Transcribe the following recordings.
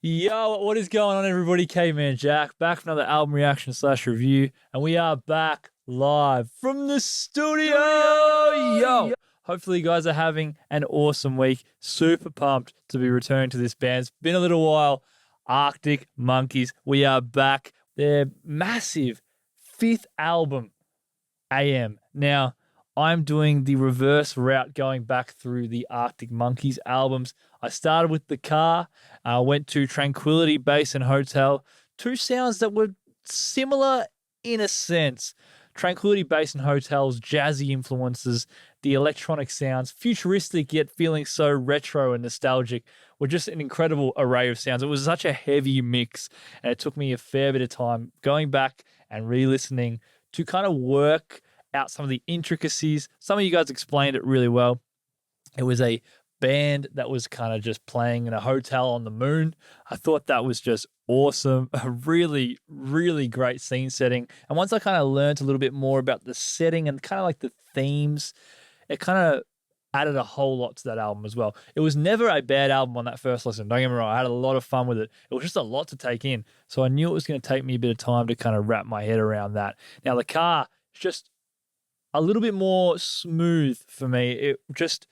Yo, what is going on, everybody? K-Man Jack back for another album reaction / review, and we are back live from the studio. Yo, hopefully you guys are having an awesome week. Super pumped to be returning to this band. It's been a little while. Arctic Monkeys, we are back. Their massive 5th album, AM. Now, I'm doing the reverse route going back through the Arctic Monkeys albums. I started with The Car, went to Tranquility Base and Hotel, two sounds that were similar in a sense. Tranquility Base and Hotel's jazzy influences, the electronic sounds, futuristic yet feeling so retro and nostalgic, were just an incredible array of sounds. It was such a heavy mix, and it took me a fair bit of time going back and re-listening to kind of work out some of the intricacies. Some of you guys explained it really well. It was a band that was kind of just playing in a hotel on the moon. I thought that was just awesome. A really, really great scene setting. And once I kind of learned a little bit more about the setting and kind of like the themes, it kind of added a whole lot to that album as well. It was never a bad album on that first listen. Don't get me wrong. I had a lot of fun with it. It was just a lot to take in. So I knew it was going to take me a bit of time to kind of wrap my head around that. Now, The Car is just a little bit more smooth for me. It just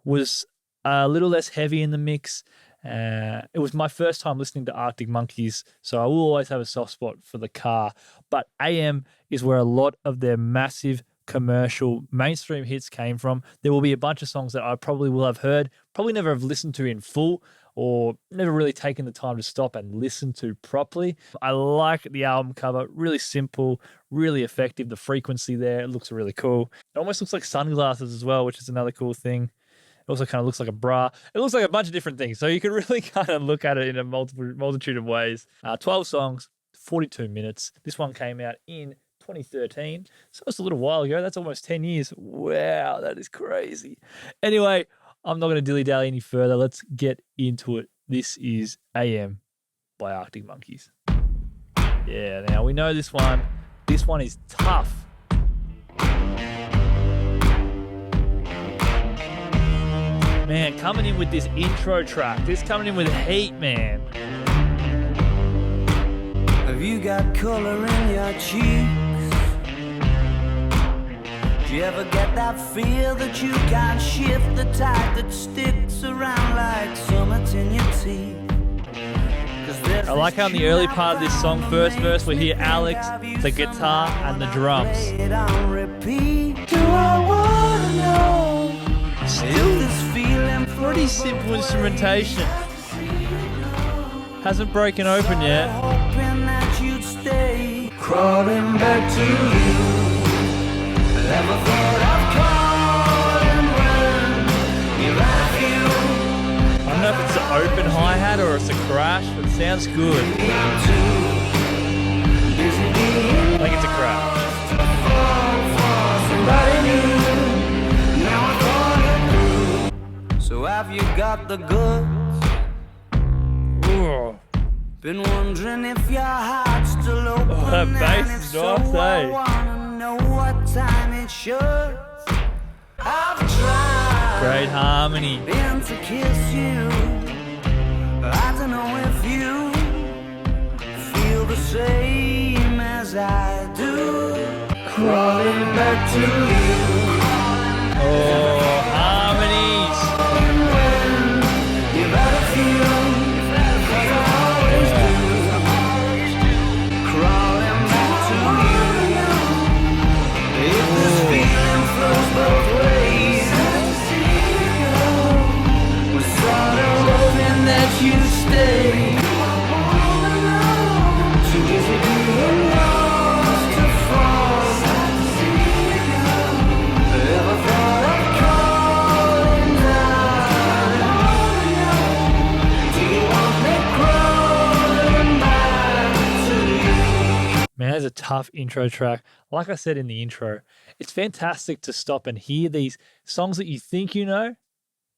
was a little less heavy in the mix. It was my first time listening to Arctic Monkeys, so I will always have a soft spot for The Car. But AM is where a lot of their massive commercial mainstream hits came from. There will be a bunch of songs that I probably will have heard, probably never have listened to in full, or never really taken the time to stop and listen to properly. I like the album cover, really simple, really effective. The frequency there, it looks really cool. It almost looks like sunglasses as well, which is another cool thing. It also kind of looks like a bra. It looks like a bunch of different things. So you can really kind of look at it in a multitude of ways. 12 songs, 42 minutes. This one came out in 2013. So it's a little while ago. That's almost 10 years. Wow, that is crazy. Anyway, I'm not going to dilly-dally any further. Let's get into it. This is AM by Arctic Monkeys. Yeah, now we know this one. This one is tough. Man, coming in with this intro track. This coming in with heat, man. Have you got color in your cheeks? Do you ever get that feel that you can't shift, the type that sticks around like summits in your teeth? I like how in the early part of this song, first verse, we hear Alex, the guitar, and the drums. Do I wanna know? Still pretty simple instrumentation. Hasn't broken open yet. Hoping that you'd stay, crawling back to you. Never thought of calling when you're at you. I don't know if it's an open hi-hat or it's a crash, but it sounds good. I think it's a crash. So have you got the goods? Ooh. Been wondering if your heart's still open. That bass and if is so, nice, I eh? wanna know what time it should. I've tried Great harmony. been to kiss you. I don't know if you feel the same as I do. Crawling back to you. Oh, harmonies. You better feel like I always do. Crawling back to you. If this feeling flows both ways, we're sort of hoping that you stay. Too busy being lost to fall. Ever thought of calling down? Do you want me crawling back to you? Man, that's a tough intro track. Like I said in the intro, it's fantastic to stop and hear these songs that you think you know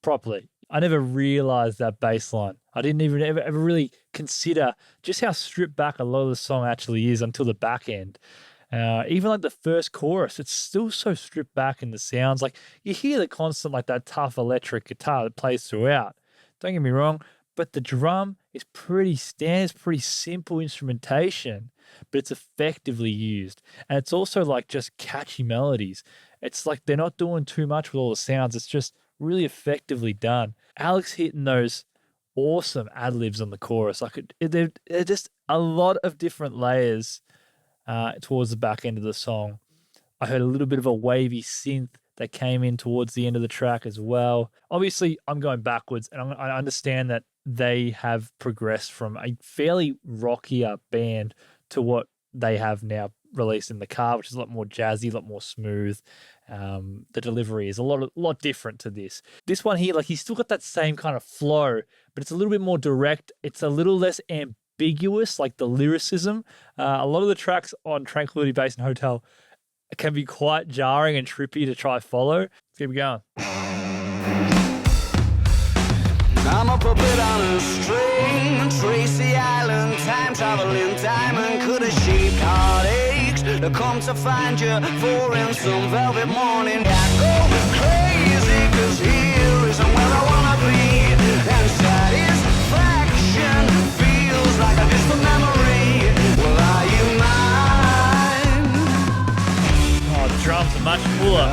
properly. I never realized that bass line. I didn't even ever really consider just how stripped back a lot of the song actually is until the back end. Even like the first chorus, it's still so stripped back in the sounds. Like you hear the constant, like that tough electric guitar that plays throughout. Don't get me wrong, but the drum is pretty standard, pretty simple instrumentation, but it's effectively used. And it's also like just catchy melodies. It's like they're not doing too much with all the sounds. It's just really effectively done. Alex hitting those awesome ad-libs on the chorus. Like they're just a lot of different layers towards the back end of the song. I heard a little bit of a wavy synth that came in towards the end of the track as well. Obviously, I'm going backwards, and I understand that they have progressed from a fairly rockier band to what they have now released in the car, which is a lot more jazzy, a lot more smooth. The delivery is a lot different to this. This one here, like he's still got that same kind of flow, but it's a little bit more direct. It's a little less ambiguous, like the lyricism. A lot of the tracks on Tranquility Base Hotel can be quite jarring and trippy to try follow. Let's keep going. I'm a puppet on a string, Tracy Island, time traveling diamond, could have shaped heartaches to come to find you for in some velvet morning. I go crazy, cause here isn't where I wanna be, and satisfaction feels like a distant memory. Well, are you mine? Oh, the drums are much fuller,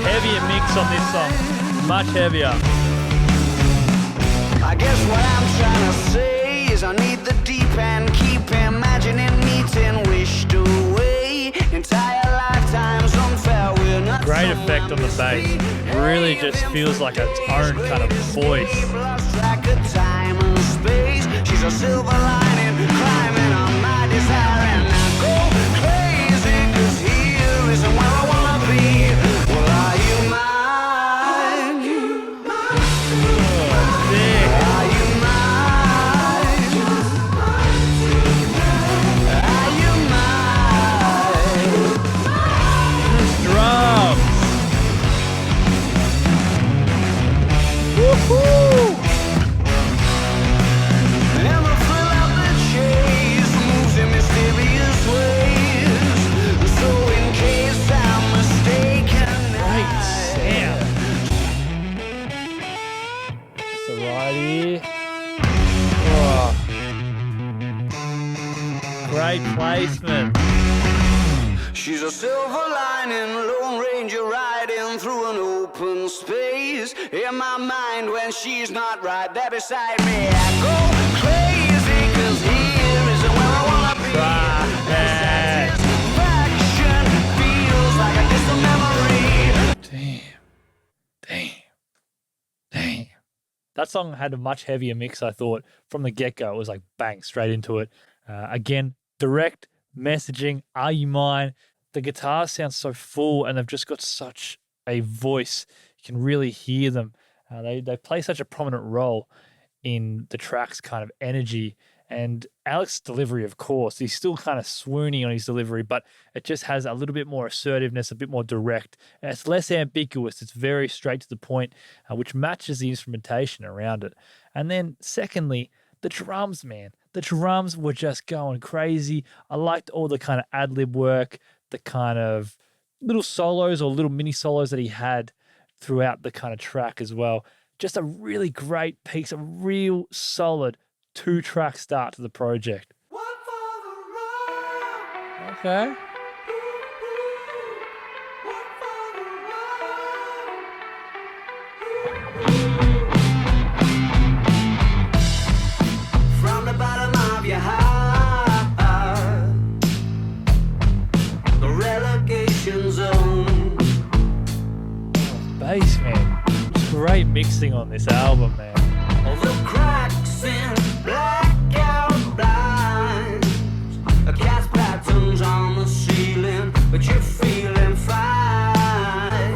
heavier mix on this song, much heavier. I guess what I'm trying to say is I need the deep end, keep imagining meeting wished away. Entire lifetimes unfair, we're not great effect on the bass. It really just feels like its own kind of voice. Lost track of time and space. She's a silver lining, climbing on my desire, and I go crazy, cause here isn't where I wanna be. Well, are you mine? Great placement. She's a silver lining, Lone Ranger riding through an open space. In my mind when she's not right there beside me, I go crazy, cause here isn't where I wanna be. Satisfaction feels like a distant memory. Damn. That song had a much heavier mix, I thought, from the get-go. It was like bang, straight into it. Again, direct messaging, are you mine? The guitars sound so full and they've just got such a voice. You can really hear them. They play such a prominent role in the track's kind of energy. And Alex's delivery, of course, he's still kind of swooning on his delivery, but it just has a little bit more assertiveness, a bit more direct. And it's less ambiguous. It's very straight to the point, which matches the instrumentation around it. And then secondly, the drums, man. The drums were just going crazy. I liked all the kind of ad-lib work, the kind of little solos or little mini solos that he had throughout the kind of track as well. Just a really great piece, a real solid 2-track start to the project. Okay. From the bottom of your heart, the relegation zone. Bass, man. It's great mixing on this album, man. All the cracks in blackout blinds, a cast patterns on the ceiling, but you're feeling fine.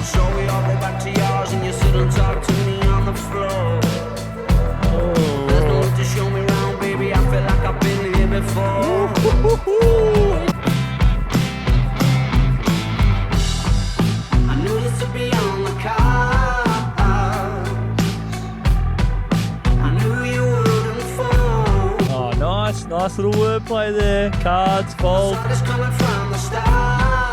So we all go back to yours and you sit and talk to me on the floor. There's no need to show me around, baby, I feel like I've been here before. I knew this would be on the car. Nice little wordplay there. Cards, fold. Coming from the start.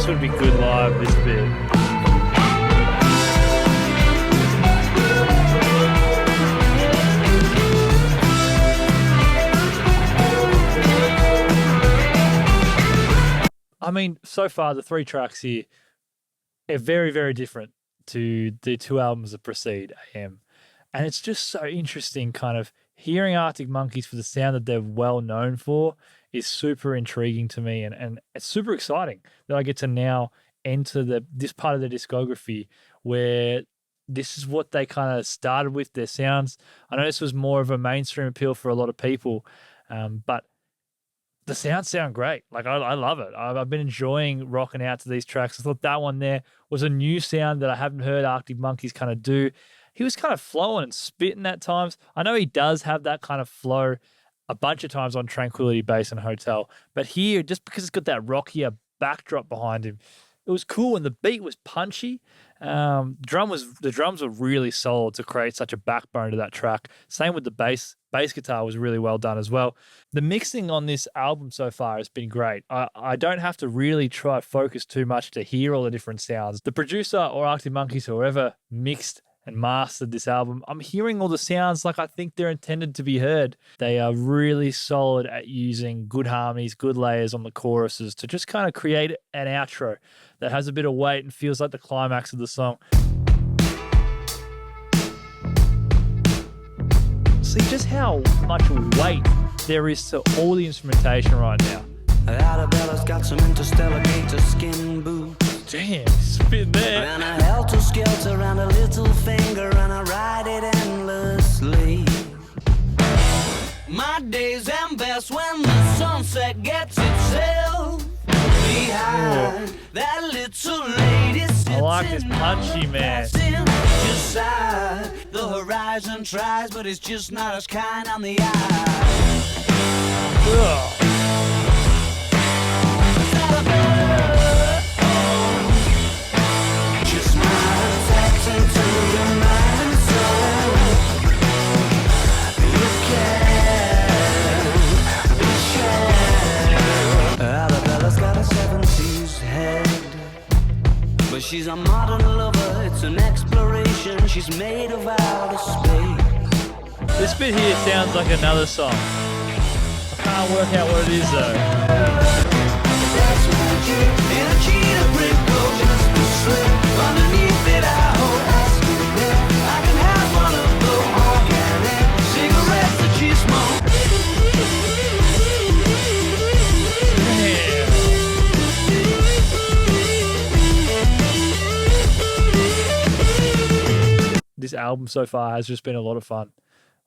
This would be good live, this bit. I mean, so far, the 3 tracks here are very, very different to the 2 albums that precede AM. And it's just so interesting kind of hearing Arctic Monkeys for the sound that they're well known for is super intriguing to me. And it's super exciting that I get to now enter this part of their discography where this is what they kind of started with, their sounds. I know this was more of a mainstream appeal for a lot of people, but the sounds sound great. Like, I love it. I've been enjoying rocking out to these tracks. I thought that one there was a new sound that I haven't heard Arctic Monkeys kind of do. He was kind of flowing and spitting at times. I know he does have that kind of flow a bunch of times on Tranquility Base and Hotel, but here, just because it's got that rockier backdrop behind him, it was cool, and the beat was punchy. The drums were really solid to create such a backbone to that track. Same with the bass guitar was really well done as well. The mixing on this album so far has been great. I don't have to really try to focus too much to hear all the different sounds. The producer or Arctic Monkeys, whoever mixed and mastered this album, I'm hearing all the sounds like I think they're intended to be heard. They are really solid at using good harmonies, good layers on the choruses to just kind of create an outro that has a bit of weight and feels like the climax of the song. See just how much weight there is to all the instrumentation right now. Arabella's got some interstellar gator skin boots. Damn, spin there. And a helter-skelter around a little finger, and I ride it endlessly. My days end best when the sunset gets itself behind that little lady. I like this punchy, man. Beside the horizon tries, but it's just not as kind on the eye. Ugh. Arabella's got a 70s head, but she's a modern lover. It's an exploration. She's made of outer space. This bit here sounds like another song. I can't work out what it is though. That's magic in a cheetah print coat, just to slip underneath it. I hope that's good. I can have one of those organic cigarettes that she smokes. This album so far has just been a lot of fun.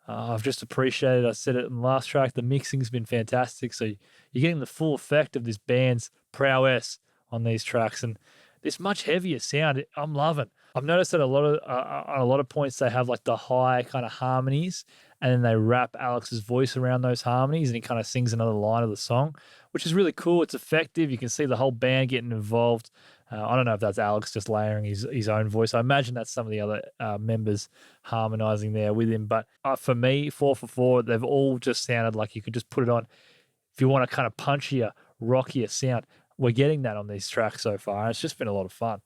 I've just appreciated, I said it in the last track, the mixing's been fantastic. So you're getting the full effect of this band's prowess on these tracks, and this much heavier sound, I'm loving. I've noticed that on a lot of points they have like the high kind of harmonies, and then they wrap Alex's voice around those harmonies, and he kind of sings another line of the song, which is really cool. It's effective. You can see the whole band getting involved. I don't know if that's Alex just layering his own voice. I imagine that's some of the other members harmonizing there with him. But for me, 4 for 4, they've all just sounded like you could just put it on. If you want a kind of punchier, rockier sound, we're getting that on these tracks so far. It's just been a lot of fun.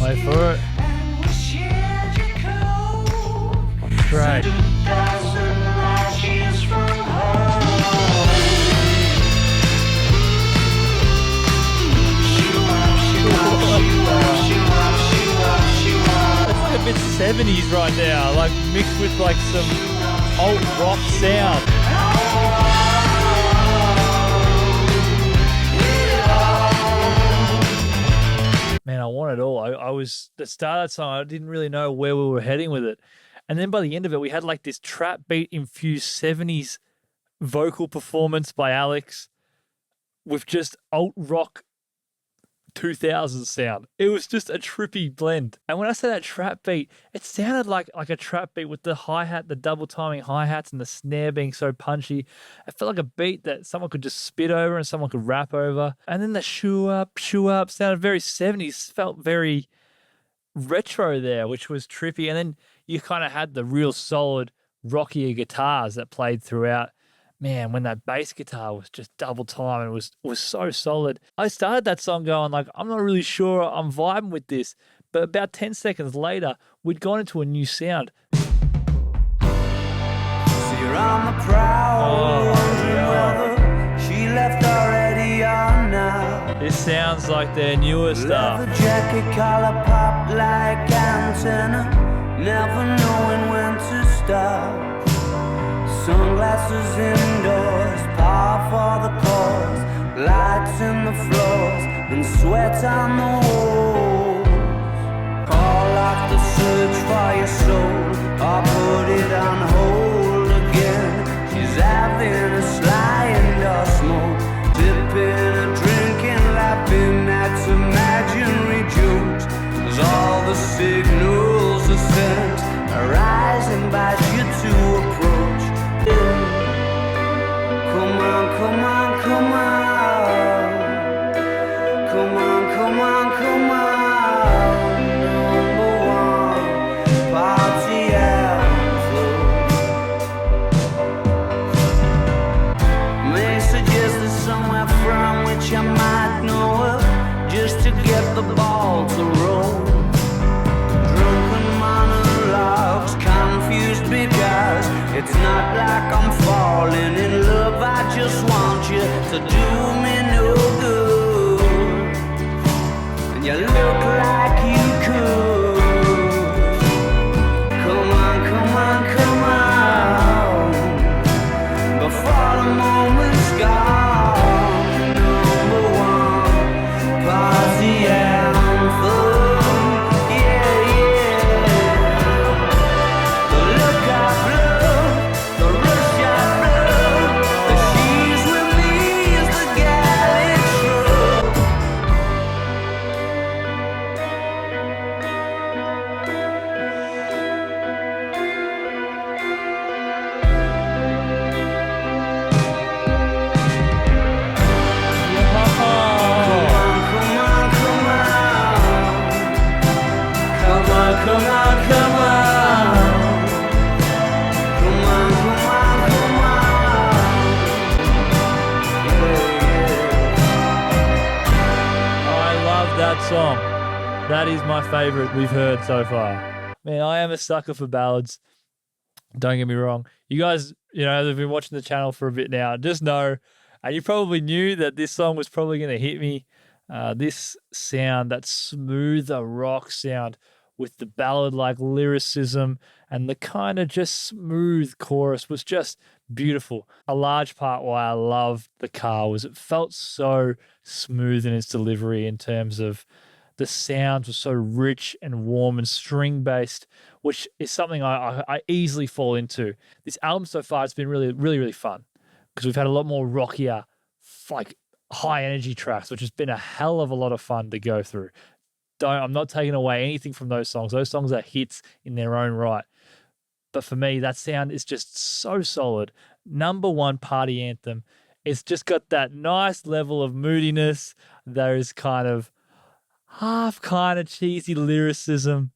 Wait for it. Great. That's like a bit 70s right now, like mixed with like some alt rock sound. Man, I want it all. I was the start of that song, I didn't really know where we were heading with it. And then by the end of it, we had like this trap beat infused 70s vocal performance by Alex with just alt rock 2000s sound. It was just a trippy blend. And when I say that trap beat, it sounded like a trap beat with the hi-hat, the double timing hi-hats and the snare being so punchy. It felt like a beat that someone could just spit over and someone could rap over. And then the shoo up sounded very 70s, felt very retro there, which was trippy. And then you kind of had the real solid rockier guitars that played throughout. Man, when that bass guitar was just double time and was so solid. I started that song going like, I'm not really sure I'm vibing with this. But about 10 seconds later, we'd gone into a new sound. So you're on the prowl, wondering whether she left already or not. This sounds like their newer stuff. Leather jacket, collar pop like antenna, never knowing when to stop. Sunglasses indoors, power for the cause, lights in the floors, and sweat on the walls. Call off the search for your soul, or put it on hold again. She's having a sly indoor smoke, dipping a drink and lapping at imaginary jokes. As all the signals are sent, arise and invite you to approach. Come on, come on, come on. Come on, come on, come on. Number one, Party Anthem. May suggest there's somewhere from which I might know of, just to get the ball to roll. Drunken monologues, confused because it's not like I'm falling in love. I just want you to do me no good, and you look like you could. Come on, come on, come on, before the moment's gone. Number one, Party Anthem. Song. That is my favorite we've heard so far. Man, I am a sucker for ballads. Don't get me wrong. You guys, have been watching the channel for a bit now. Just know, and you probably knew that this song was probably going to hit me. This sound, that smoother rock sound with the ballad-like lyricism and the kind of just smooth chorus was just beautiful. A large part why I love the car was it felt so smooth in its delivery in terms of the sounds were so rich and warm and string-based, which is something I easily fall into. This album so far has been really, really, really fun because we've had a lot more rockier, like high-energy tracks, which has been a hell of a lot of fun to go through. I'm not taking away anything from those songs. Those songs are hits in their own right. But for me, that sound is just so solid. Number one, Party Anthem. It's just got that nice level of moodiness. There is kind of cheesy lyricism,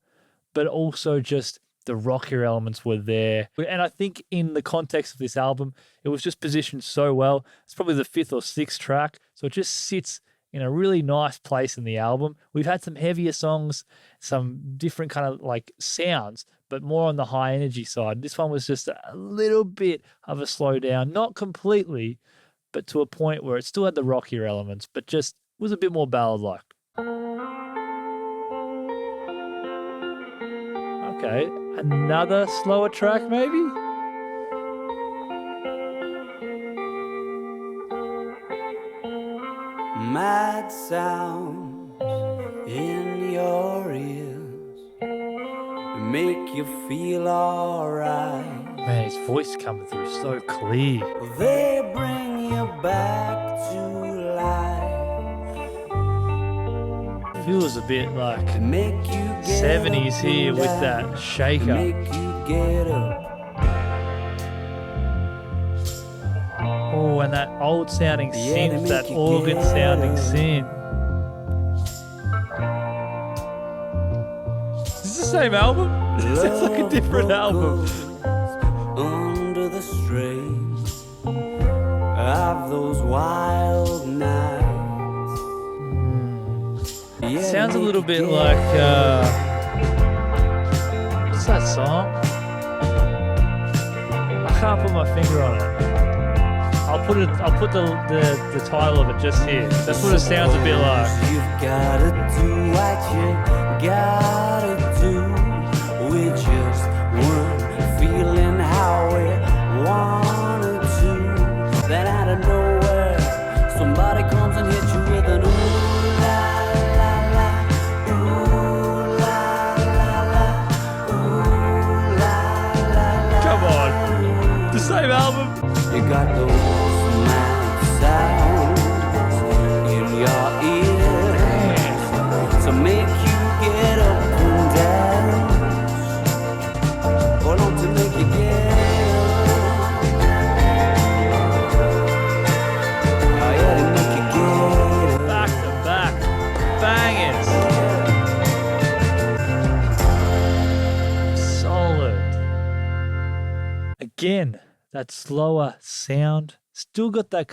but also just the rockier elements were there. And I think in the context of this album, it was just positioned so well. It's probably the 5th or 6th track. So it just sits in a really nice place in the album. We've had some heavier songs, some different kind of like sounds, but more on the high energy side. This one was just a little bit of a slowdown, not completely, but to a point where it still had the rockier elements, but just was a bit more ballad-like. Okay, another slower track maybe? Mad sounds in your ears, make you feel alright. Man, his voice coming through so clear. They bring you back to life. Feels a bit like Make you get 70s up here and with down. that shaker. Make you get up. Oh, and that old sounding Yeah, they synth, make that you organ get sounding up. synth. Is this the same album? It sounds like a different album. Under the strain of those wild nights. Yeah, Sounds a they little make bit you like, get what's that song? I can't put my finger on it. I'll put the title of it just here. That's what it sounds a bit like. You've gotta do what you gotta do. We just weren't feeling how we wanted to. Then out of nowhere, somebody comes and hits you with an ooh la la la, ooh la la la, ooh la la la. Come on. The same album. You got those mad sounds in your ears to make you get up and dance. Hold on to make you get up. Oh yeah, to make you get up. Back to back. Bangers. Solid. Again, that slower sound. Still got that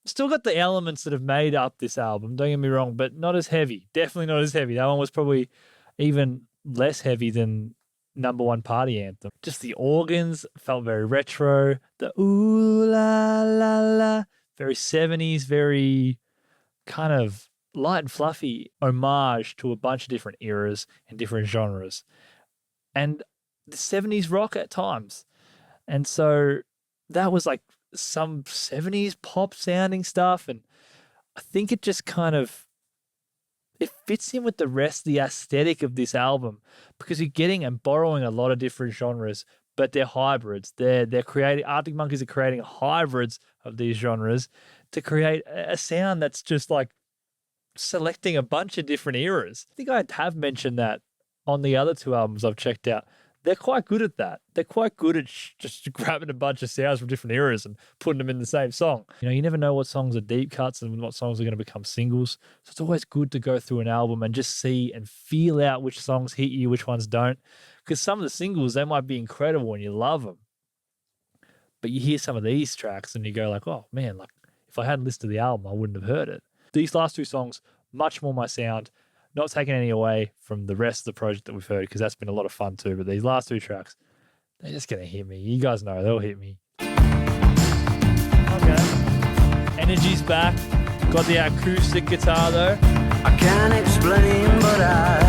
still got the elements that have made up this album. Don't get me wrong, but not as heavy. Definitely not as heavy. That one was probably even less heavy than number one Party Anthem. Just the organs felt very retro. The ooh la la la. Very 70s, very kind of light and fluffy homage to a bunch of different eras and different genres. And the 70s rock at times. And so that was like some 70s pop sounding stuff. And I think it just it fits in with the rest of the aesthetic of this album because you're getting and borrowing a lot of different genres, but they're hybrids. They're creating, Arctic Monkeys are creating hybrids of these genres to create a sound that's just like selecting a bunch of different eras. I think I have mentioned that on the other two albums I've checked out. They're quite good at that. They're quite good at just grabbing a bunch of sounds from different eras and putting them in the same song. You know, you never know what songs are deep cuts and what songs are going to become singles. So it's always good to go through an album and just see and feel out which songs hit you, which ones don't. Because some of the singles, they might be incredible and you love them. But you hear some of these tracks and you go like, oh man, like if I hadn't listened to the album, I wouldn't have heard it. These last two songs, much more my sound. Not taking any away from the rest of the project that we've heard because that's been a lot of fun too. But these last two tracks, they're just going to hit me. You guys know they'll hit me. Okay. Energy's back. Got the acoustic guitar though. I can't explain, but I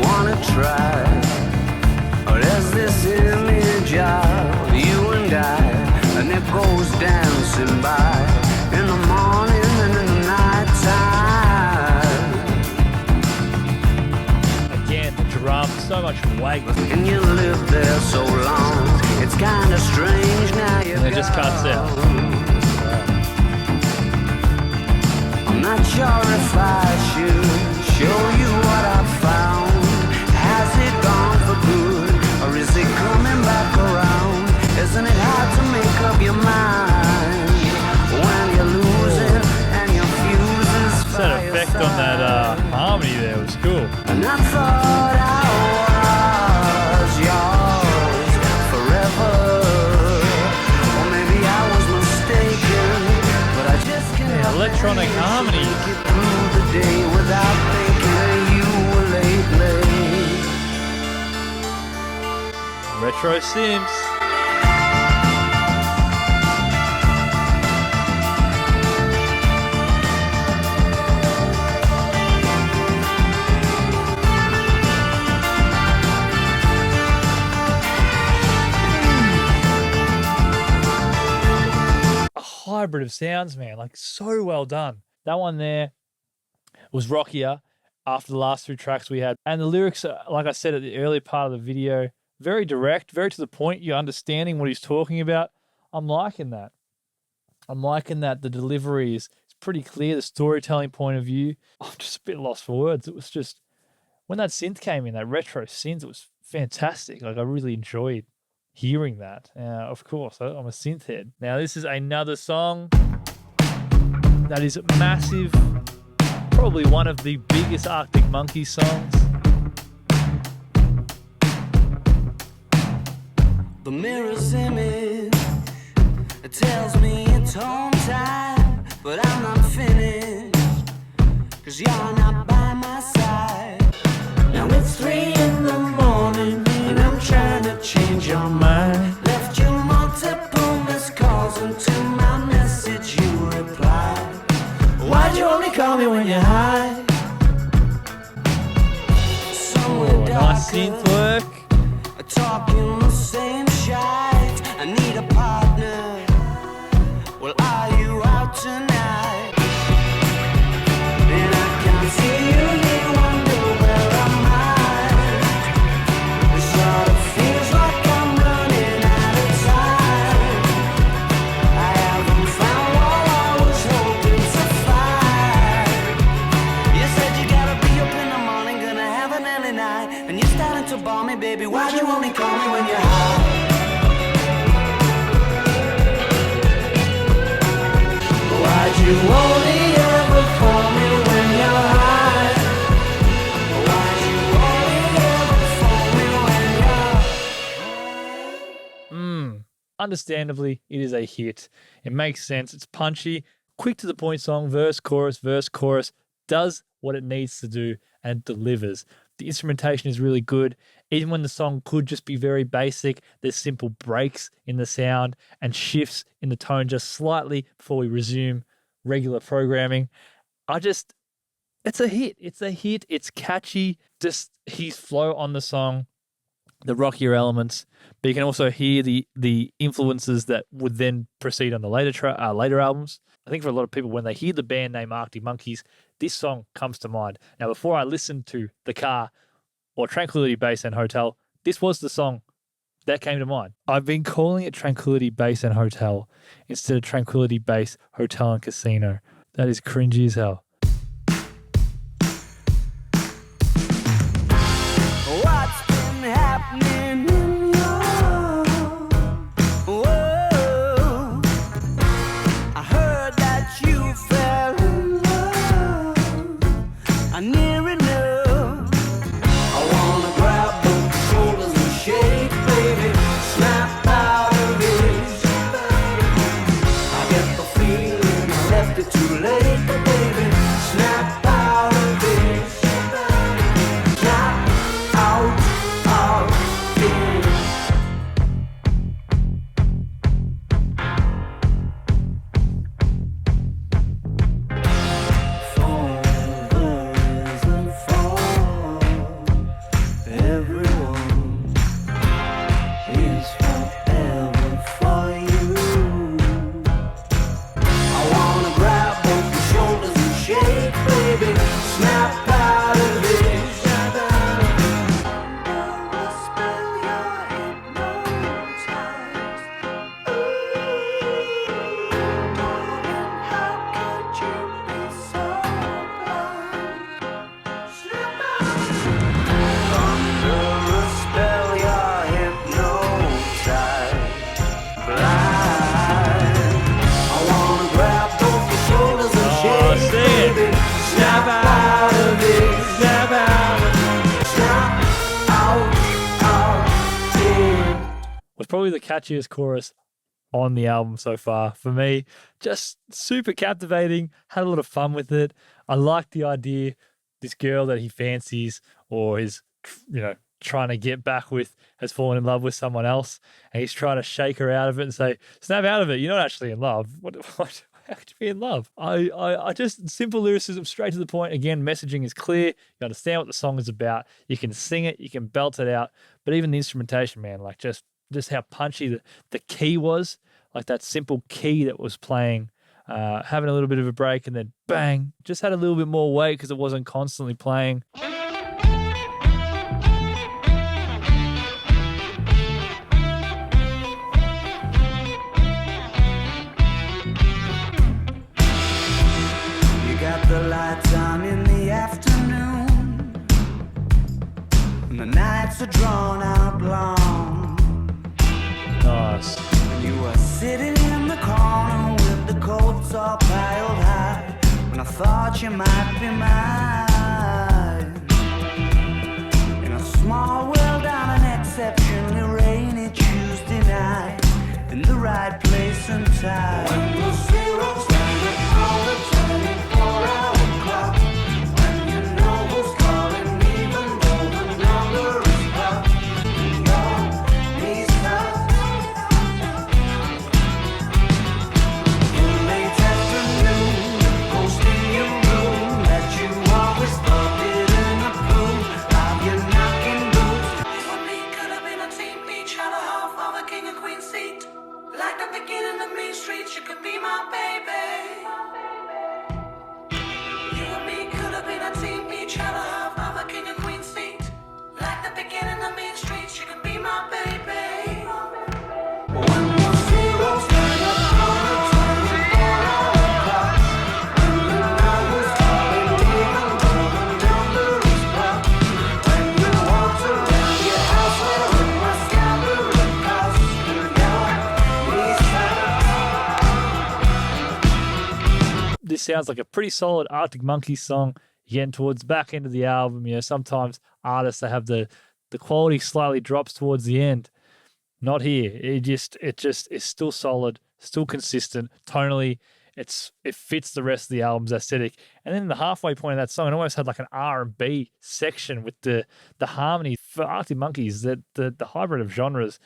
wanna try. There's this image of you and I, and it goes dancing by in the morning and in the night time. Again, the drums, so much weight. And you lived there so long, it's kinda strange now you're And it just cuts out. I'm not sure if I should show you what I found. Has it gone for good, or is it coming back around? Isn't it hard to make up your mind when you're losing and your fuses That effect on that harmony there was cool. and I thought I was yours forever. Or maybe I was mistaken, but I just can't Yeah, electronic harmony. get through the day without thinking you were lately. Retro Sims. A hybrid of sounds, man. Like so well done. That one there was rockier. after the last 2 tracks we had. And the lyrics, like I said at the earlier part of the video, very direct, very to the point. You're understanding what he's talking about. I'm liking that. I'm liking that the delivery is pretty clear, the storytelling point of view. I'm just a bit lost for words. It was just, when that synth came in, that retro synth, it was fantastic. Like, I really enjoyed hearing that. Of course, I'm a synth head. Now, this is another song that is massive. Probably one of the biggest Arctic Monkeys songs. The mirror's image, it tells me it's home time, but I'm not finished, 'cause you're not by my side. Now it's 3 in the morning, and I'm trying to change your mind. Left you multiple missed calls, and to my message you replied. Why'd you only call me when you're high? Somewhere Nice synth work. talking the same shite. I need a partner. Well, are you out tonight? And I can't see you, you wonder where am I? It sort of feels like I'm running out of time. I haven't found what I was hoping to find. You said you gotta be up in the morning, gonna have an early night, and you're starting to bore me, baby. Why'd you only call me when you're high? Why'd you only ever call me when you're high? Why'd you only ever phone me when you're Understandably, it is a hit. It makes sense. It's punchy, quick to the point song, verse, chorus, does what it needs to do and delivers. The instrumentation is really good. Even when the song could just be very basic, there's simple breaks in the sound and shifts in the tone just slightly before we resume regular programming. It's a hit. It's a hit. It's catchy. Just his flow on the song, the rockier elements, but you can also hear the influences that would then proceed on the later albums. I think for a lot of people, when they hear the band name Arctic Monkeys, this song comes to mind. Now, before I listened to The Car or Tranquility Base and Hotel, this was the song that came to mind. I've been calling it Tranquility Base and Hotel instead of Tranquility Base Hotel and Casino. That is cringy as hell. What's been happening in your world? I heard that you fell in love. I near enough. I wanna grab both shoulders and shake, baby. Snap out of it. I get the feeling I left it too late, but baby, snap out of it. Snap out of it. Forever isn't for everyone. It's forever for you. I wanna grab both your shoulders and shake, baby. Snap out of it. Snap out of it. Under a spell, you're hypnotized. Darling, how could you be so blind? Snap out of it. Under a spell, you're hypnotized. Blind. I wanna grab both your shoulders and shake, sing it. baby. Snap out of it. Snap out of it. Snap out of it. Was probably the catchiest chorus on the album so far for me. Just super captivating. Had a lot of fun with it. I like the idea this girl that he fancies or is, trying to get back with has fallen in love with someone else, and he's trying to shake her out of it and say, "Snap out of it. You're not actually in love. What how could you be in love?" I just simple lyricism, straight to the point. Again, messaging is clear. You understand what the song is about. You can sing it. You can belt it out. But even the instrumentation, man, like just how punchy the key was, like that simple key that was playing having a little bit of a break, and then bang, just had a little bit more weight because it wasn't constantly playing. The lights on in the afternoon, and the nights are drawn out long. Nice. You were sitting in the corner with the coats all piled high, when I thought you might be mine. In a small world on an exceptionally rainy Tuesday night, in the right place and time. When the zeros stand at all the turning 4-hour clock, when you know who's calling, even though the number is blocked, your knees up. In late afternoon, the ghost in your room that you always thought didn't approve of your knocking boots. You and me could have been a team, each had a half of a king and queen seat. Like the beginning of Main Street, you could be my baby. You and me could have been a team, each had a half of a king and queen seat. Like the beginning of Main Street, you could be my baby. When the zeros stand up on the 24-hour clock, when the number's calling, even though the number is blocked, when you walked around your house wearing my scandalous costume, This sounds like a pretty solid Arctic Monkeys song. Again, towards the back end of the album, sometimes artists, they have the quality slightly drops towards the end. Not here. It just is still solid, still consistent. Tonally, it fits the rest of the album's aesthetic. And then the halfway point of that song, it almost had like an R&B section with the harmony. For Arctic Monkeys, the hybrid of genres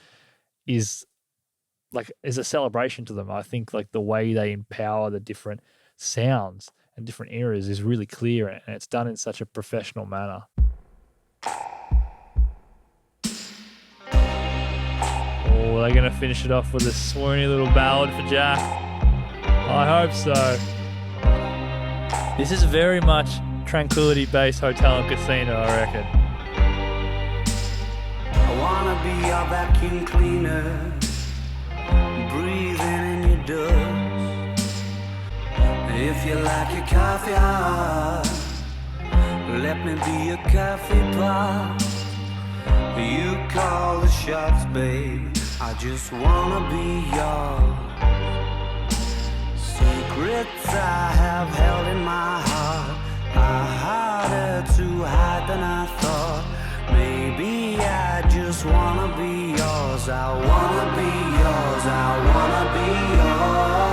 is a celebration to them. I think like the way they empower the different sounds and different eras is really clear, and it's done in such a professional manner. Oh, they're going to finish it off with a swoony little ballad for Jack. I hope so. This is very much Tranquility Base Hotel Casino, I reckon. I wanna be your vacuum cleaner, breathing in your dust. If you like your coffee hot, let me be your coffee pot. You call the shots, babe, I just wanna be yours. Secrets I have held in my heart are harder to hide than I thought. Maybe I just wanna be yours. I wanna be yours. I wanna be yours.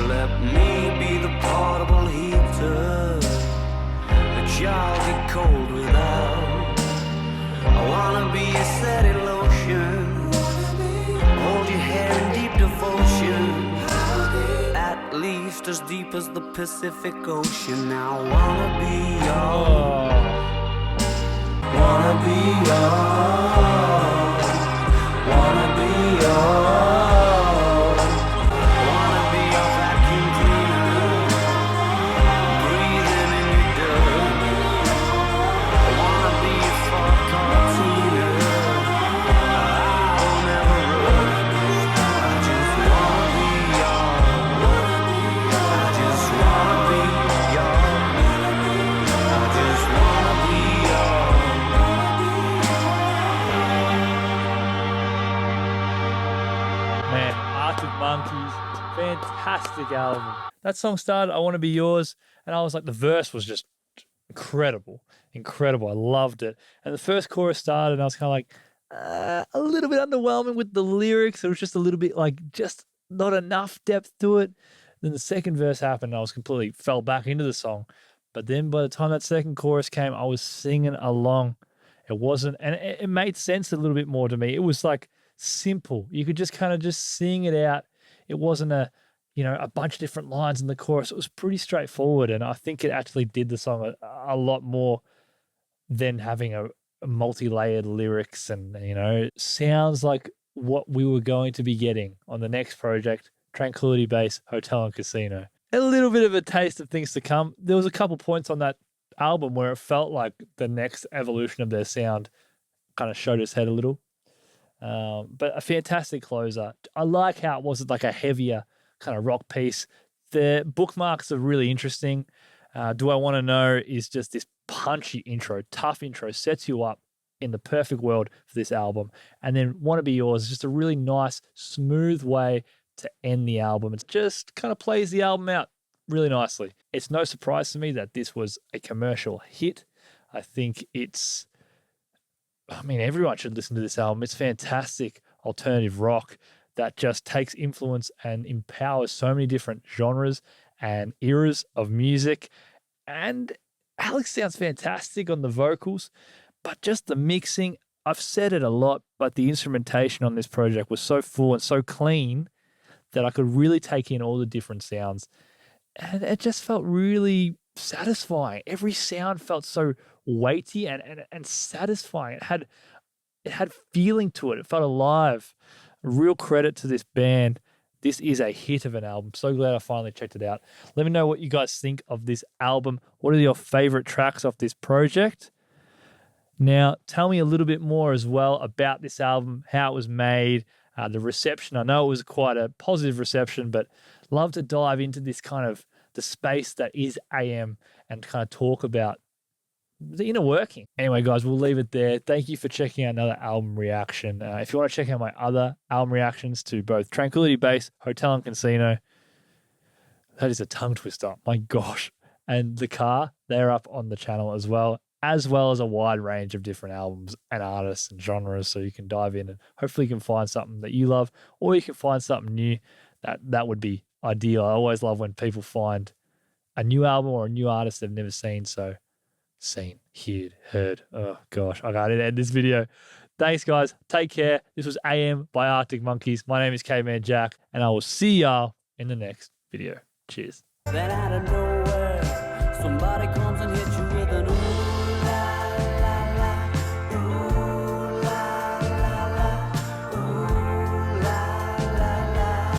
Let me be the portable heater that y'all get cold without. I wanna be a steady lotion, hold your hair in deep devotion, at least as deep as the Pacific Ocean. I wanna be yours. Wanna be yours. Wanna be yours. Wanna be your vacuum cleaner, breathing in your dirt. I wanna be your Ford Cortina, I'll never run. I just wanna be yours. I just wanna be yours. I just wanna be yours. Man, Arctic Monkeys, fantastic album. That song started, I Want to Be Yours, and I was like, the verse was just incredible. I loved it. And the first chorus started, and I was kind of like, a little bit underwhelming with the lyrics. It was just a little bit like, just not enough depth to it. Then the second verse happened, and I was completely fell back into the song. But then by the time that second chorus came, I was singing along. It wasn't, and it made sense a little bit more to me. It was like simple. You could just kind of just sing it out. It wasn't a bunch of different lines in the chorus. It was pretty straightforward, and I think it actually did the song a lot more than having a multi-layered lyrics and, sounds like what we were going to be getting on the next project, Tranquility Base Hotel and Casino. A little bit of a taste of things to come. There was a couple points on that album where it felt like the next evolution of their sound kind of showed its head a little. But a fantastic closer. I like how it wasn't like a heavier kind of rock piece. The bookmarks are really interesting. Do I Want to Know is just this punchy intro, tough intro, sets you up in the perfect world for this album. And then Wanna Be Yours is just a really nice, smooth way to end the album. It just kind of plays the album out really nicely. It's no surprise to me that this was a commercial hit. I think everyone should listen to this album. It's fantastic alternative rock that just takes influence and empowers so many different genres and eras of music. And Alex sounds fantastic on the vocals, but just the mixing, I've said it a lot, but the instrumentation on this project was so full and so clean that I could really take in all the different sounds. And it just felt really satisfying. Every sound felt so weighty and satisfying. It had feeling to it. It felt alive. Real credit to this band. This is a hit of an album. So glad I finally checked it out. Let me know what you guys think of this album. What are your favorite tracks off this project? Now, tell me a little bit more as well about this album, how it was made, the reception. I know it was quite a positive reception, but love to dive into this kind of the space that is AM and kind of talk about the inner working. Anyway, guys, we'll leave it there. Thank you for checking out another album reaction. If you want to check out my other album reactions to both Tranquility Base, Hotel and Casino, that is a tongue twister. My gosh. And The Car, they're up on the channel as well as a wide range of different albums and artists and genres. So you can dive in and hopefully you can find something that you love, or you can find something new. That would be ideal. I always love when people find a new album or a new artist they've never seen. So seen, heard. Oh gosh, I gotta end this video. Thanks, guys. Take care. This was AM by Arctic Monkeys. My name is Caveman Jack, and I will see y'all in the next video. Cheers. Then out of nowhere, somebody comes and hits you